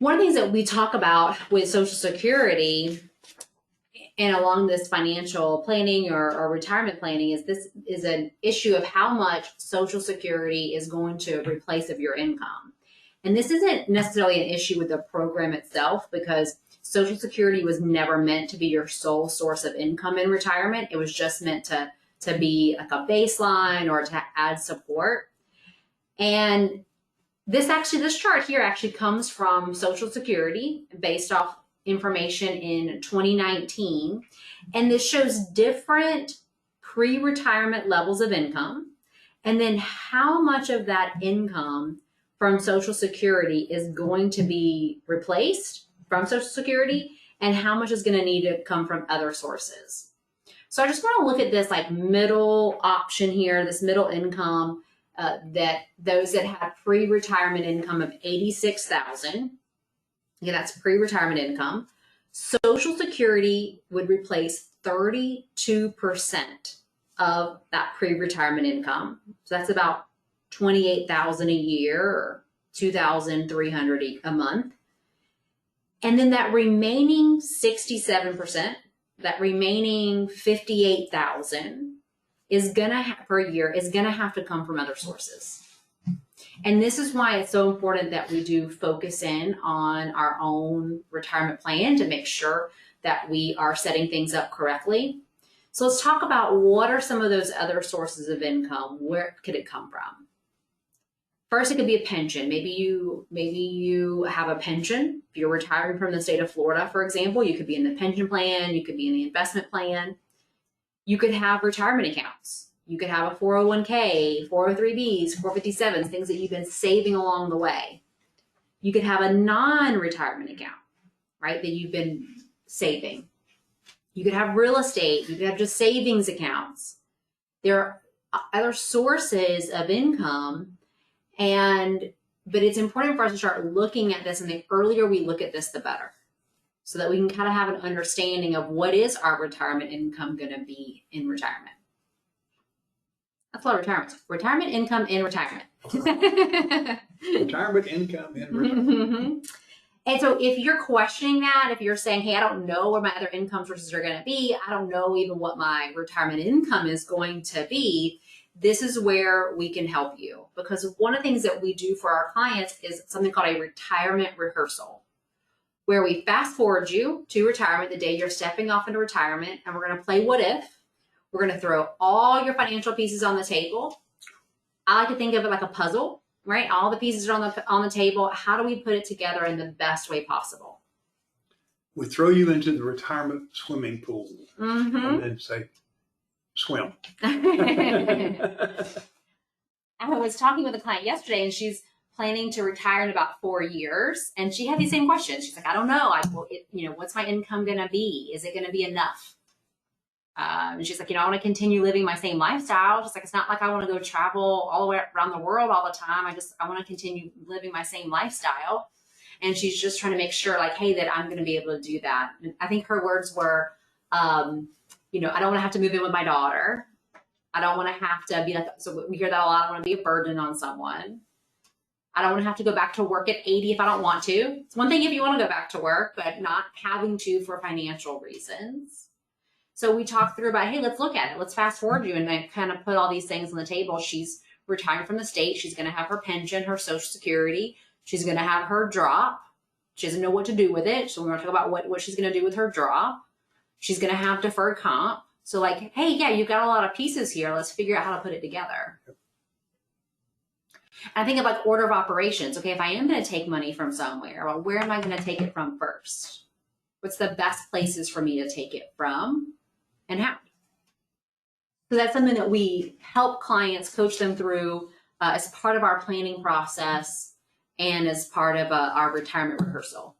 One of the things that we talk about with Social Security and along this financial planning or retirement planning is this is an issue of how much Social Security is going to replace of your income. And this isn't necessarily an issue with the program itself, because Social Security was never meant to be your sole source of income in retirement. It was just meant to be like a baseline or to add support. And this chart here actually comes from Social Security based off information in 2019. And this shows different pre-retirement levels of income, and then how much of that income from Social Security is going to be replaced from Social Security and how much is going to need to come from other sources. So I just want to look at this like middle option here, this middle income, that those that had pre-retirement income of $86,000. Yeah, that's pre-retirement income. Social Security would replace 32% of that pre-retirement income. So that's about $28,000 a year or $2,300 a month. And then that remaining 67%, that remaining $58,000 is gonna per year is gonna have to come from other sources. And this is why it's so important that we do focus in on our own retirement plan to make sure that we are setting things up correctly. So let's talk about what are some of those other sources of income. Where could it come from? First, it could be a pension. Maybe you have a pension. If you're retiring from the state of Florida, for example, you could be in the pension plan, you could be in the investment plan. You could have retirement accounts. You could have a 401k, 403bs, 457s, things that you've been saving along the way. You could have a non-retirement account, right, that you've been saving. You could have real estate. You could have just savings accounts. There are other sources of income, but it's important for us to start looking at this, and the earlier we look at this, the better, so that we can kind of have an understanding of what is our retirement income going to be in retirement. That's a lot of retirement. Retirement income in retirement. Retirement income in retirement. And so if you're questioning that, if you're saying, hey, I don't know where my other income sources are going to be, I don't know even what my retirement income is going to be, this is where we can help you. Because one of the things that we do for our clients is something called a retirement rehearsal, where we fast forward you to retirement, the day you're stepping off into retirement, and we're going to play what if. We're going to throw all your financial pieces on the table. I like to think of it like a puzzle, right? All the pieces are on the table. How do we put it together in the best way possible? We throw you into the retirement swimming pool and then say, swim. I was talking with a client yesterday, and she's planning to retire in about 4 years. And she had these same questions. She's like, I don't know. What's my income going to be? Is it going to be enough? And she's like, I want to continue living my same lifestyle. She's like, it's not like I want to go travel all the way around the world all the time. I want to continue living my same lifestyle. And she's just trying to make sure, like, hey, that I'm going to be able to do that. And I think her words were, I don't want to have to move in with my daughter. I don't want to have to be like, so we hear that a lot. I don't want to be a burden on someone. I don't want to have to go back to work at 80 if I don't want to. It's one thing if you want to go back to work, but not having to for financial reasons. So we talked through about, hey, let's look at it. Let's fast forward you. And I kind of put all these things on the table. She's retiring from the state. She's going to have her pension, her Social Security. She's going to have her drop. She doesn't know what to do with it. So we're going to talk about what she's going to do with her drop. She's going to have deferred comp. So like, hey, yeah, you've got a lot of pieces here. Let's figure out how to put it together. And I think of like order of operations. Okay, if I am going to take money from somewhere, well, where am I going to take it from first? What's the best places for me to take it from? And how? So that's something that we help clients, coach them through as part of our planning process and as part of our retirement rehearsal.